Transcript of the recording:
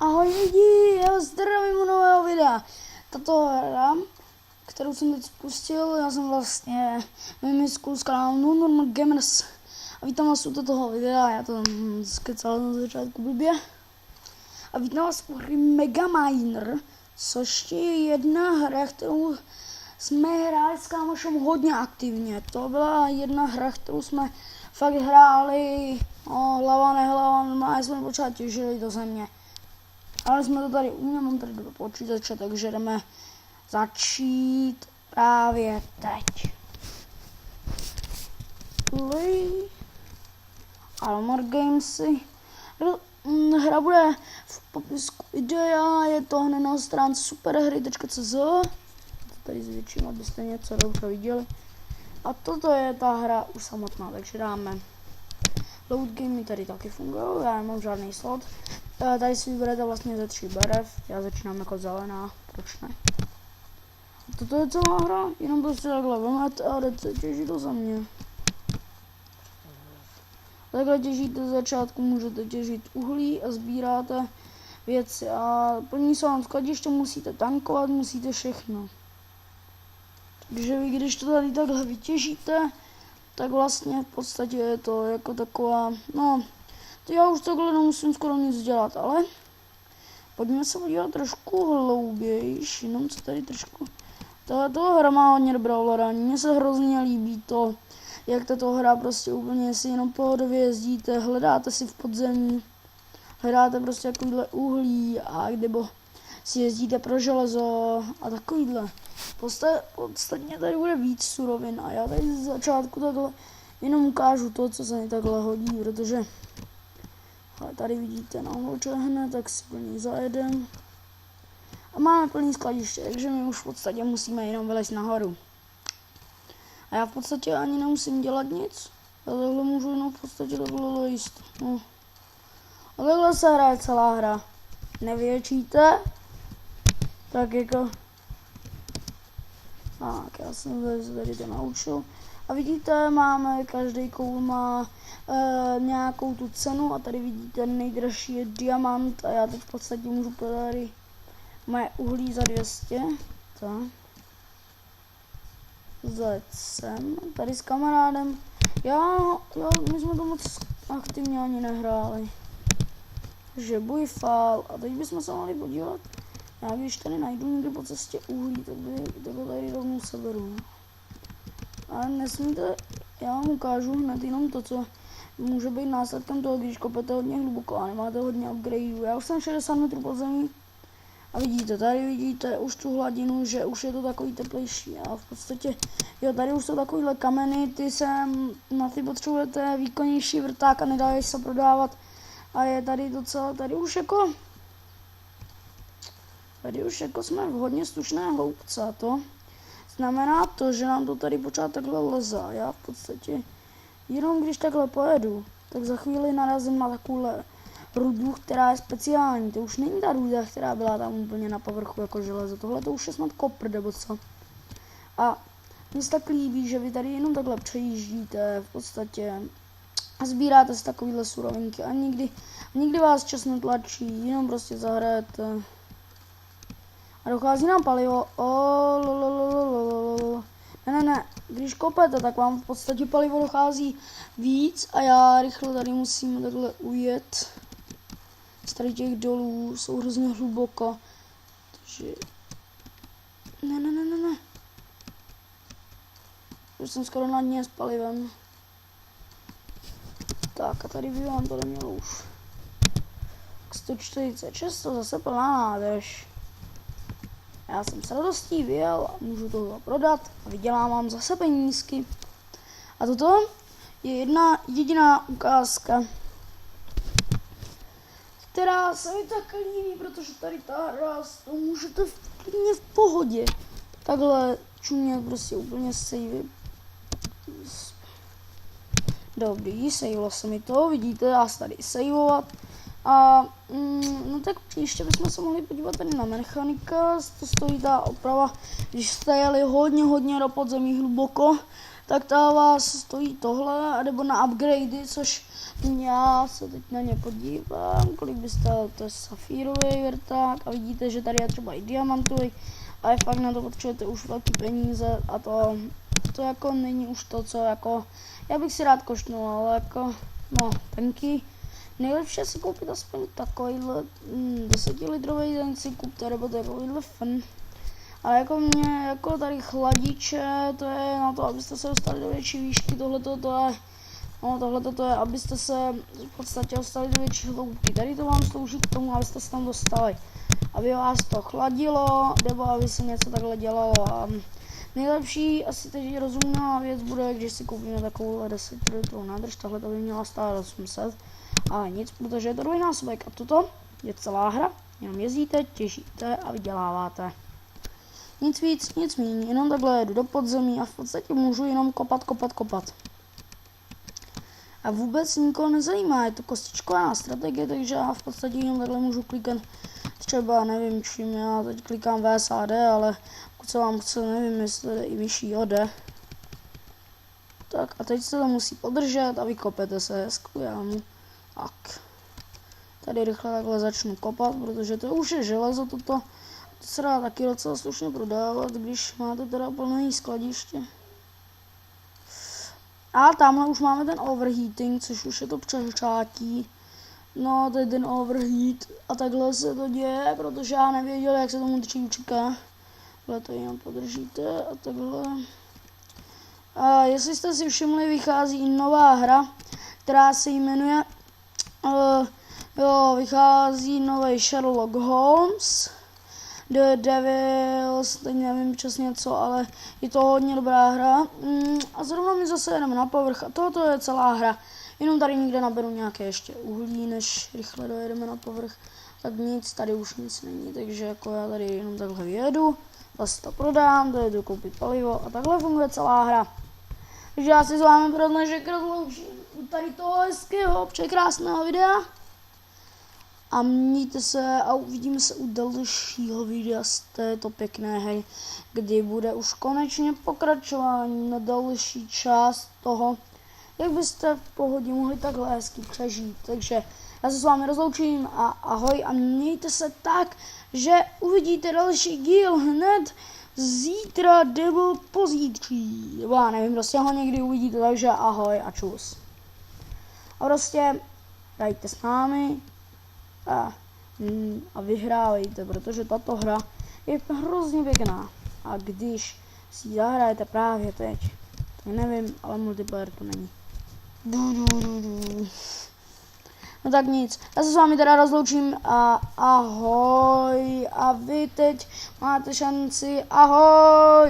Ahoj lidi, já zdravím u nového videa. Tato hra, kterou jsem teď spustil, já jsem vlastně vymyslel z kanálu No Normal Gamers. A vítám vás u toho videa, já to tam skecal na začátku blbě. A vítám vás u hry Mega Miner, což je jedna hra, kterou jsme hráli s kámošem hodně aktivně. To byla jedna hra, kterou jsme fakt hráli, hlava nehlava, normálně jsme počátku těžili do země. Ale jsme to tady mám tady do počítače, takže jdeme začít právě teď. Play Almar Gamesy. Hra bude v popisku videa, je to hned na stránce superhry.cz. Tady zvětším, abyste něco dobře viděli. A toto je ta hra už samotná, takže dáme load game, tady taky funguje, já nemám žádný slot. Tady si vyberete vlastně ze 3 barev, já začínám jako zelená, proč ne? A toto je celá hra, jenom prostě takhle vemete a jdete těžit do země. Takhle těžíte z začátku, můžete těžit uhlí a sbíráte věci a plní se vám skladiště, musíte tankovat, musíte všechno. Takže vy, když to tady takhle vytěžíte, tak vlastně v podstatě je to jako taková, to já už takhle nemusím skoro nic dělat, ale pojďme se podívat trošku hloubější, jenom co tady trošku. Tato hra má hodně dobrou hledání, mně se hrozně líbí to, jak tato hra prostě úplně si jenom pohodově jezdíte, hledáte si v podzemí, hledáte prostě takovýhle uhlí a nebo si jezdíte pro železo a takovýhle. Podstatně tady bude víc surovin a já tady z začátku takhle jenom ukážu to, co se mi takhle hodí, protože tady vidíte nahoře hned, tak si plný zajedem. A máme plný skladiště, takže my už v podstatě musíme jenom vylezt nahoru. A já v podstatě ani nemusím dělat nic, já takhle můžu jenom v podstatě takhle lejst. A takhle se hraje celá hra. Nevětšíte, tak jako... Tak, já jsem tady to naučil. A vidíte, máme, každý koul má nějakou tu cenu a tady vidíte, nejdražší je diamant a já teď v podstatě můžu prodat moje uhlí za 200. Tak. Zajet sem, tady s kamarádem. My jsme to moc aktivně ani nehráli. Takže bujfal a teď bychom se mohli podívat. Já když tady najdu někde po cestě uhlí, tak ho tady rovnou seberu. Ale nesmíte, já vám ukážu hned jenom to, co může být následkem toho, když kopete hodně hluboko a nemáte hodně upgradeů. Já už jsem 60 metrů pod zemí a vidíte, tady vidíte už tu hladinu, že už je to takový teplejší a v podstatě, jo, tady už jsou takovýhle kameny, na ty potřebujete výkonnější vrták a nedají se prodávat a je tady docela, tady už jako jsme v hodně stučné hloubce a to znamená to, že nám to tady pořád takhle leze. Já v podstatě jenom když takhle pojedu, tak za chvíli narazím na takovouhle rudu, která je speciální. To už není ta ruda, která byla tam úplně na povrchu jako železo. Tohle to už je snad kopr nebo co. A mně se tak líbí, že vy tady jenom takhle přejíždíte v podstatě a sbíráte si takovýhle surovinky a nikdy vás čas netlačí, jenom prostě zahrajete. A dochází nám palivo. Ne. Když kopete, tak vám v podstatě palivo dochází víc a já rychle tady musím takhle ujet. Z tady těch dolů jsou hrozně hluboko. Takže... Ne. Už jsem skoro na dně s palivem. Tak a tady by vám to nemělo už. 146, to zase plná nádrž. Já jsem s radostí vyjel a můžu tohle prodat a vydělávám zase penízky. A toto je jedna jediná ukázka, která se mi tak líbí, protože tady ta hra, to můžete klidně v pohodě takhle čumět prostě úplně save. Dobrý, savelo se mi to, vidíte, dá se tady saveovat. A no tak příště bychom se mohli podívat tady na mechanika, to stojí ta oprava, když jste jeli hodně do podzemí hluboko, tak ta vás stojí tohle, nebo na upgradey, což já se teď na ně podívám, kolik by stál, to je safírový vrták a vidíte, že tady je třeba i diamantový, ale fakt na to potřebujete už velký peníze a to jako není už to, co jako, já bych si rád košnul, ale jako, no, tanký. Nejlepší si koupit aspoň takovýhle 10litrový tank si kupte, nebo takovýhle fun. Ale jako mě, jako tady chladiče, to je na to, abyste se dostali do větší výšky, tohleto to je, abyste se v podstatě dostali do větší hloubky. Tady to vám slouží k tomu, abyste se tam dostali. Aby vás to chladilo, nebo aby se něco takhle dělalo. A nejlepší asi teď rozumná věc bude, když si koupíme takovou 10 litrovou nádrž, tahle to by měla stát 800. Ale nic, protože je to dvojnásobek a toto je celá hra, jenom jezdíte, těžíte a vyděláváte. Nic víc, nic méně, jenom takhle jedu do podzemí a v podstatě můžu jenom kopat. A vůbec nikoho nezajímá, je to kostičková strategie, takže já v podstatě jenom takhle můžu klikat třeba, nevím čím, já teď klikám VSAD, ale pokud se vám chce, nevím, jestli jde i vyšší ode. Tak a teď se to musí podržet a vykopete se hezkou jámu. Tak. Tady rychle takhle začnu kopat, protože to už je železo toto. To se dá taky docela slušně prodávat, když máte teda plné skladiště. A tamhle už máme ten overheating, což už je to přežátí. No, to je ten overheat a takhle se to děje, protože já nevěděl, jak se tomu dřív říká. Takhle to jenom podržíte a takhle. A jestli jste si všimli, vychází nová hra, která se jmenuje vychází nový Sherlock Holmes, The Devils, teď nevím přesně co, ale je to hodně dobrá hra. A zrovna mi zase jedeme na povrch a tohoto je celá hra. Jenom tady někde naberu nějaké ještě uhlí, než rychle dojedeme na povrch. Tak nic, tady už nic není, takže jako já tady jenom takhle vyjedu, zase to prodám, dojedu koupit palivo a takhle funguje celá hra. Takže já si s vámi pro dnešek rozloučím u tady toho hezkého, překrásného videa. A mějte se a uvidíme se u dalšího videa z této pěkné hry, kdy bude už konečně pokračování na další část toho, jak byste v pohodě mohli takhle hezky přežít. Takže já se s vámi rozloučím a ahoj a mějte se tak, že uvidíte další díl hned zítra nebo pozítří. Nebo já nevím, prostě ho někdy uvidíte, takže ahoj a čus. A prostě hrajte s námi a vyhrávejte, protože tato hra je hrozně pěkná. A když si ji zahrajete právě teď, tak nevím, ale multiplayer to není. No tak nic, já se s vámi teda rozloučím a ahoj a vy teď máte šanci, ahoj!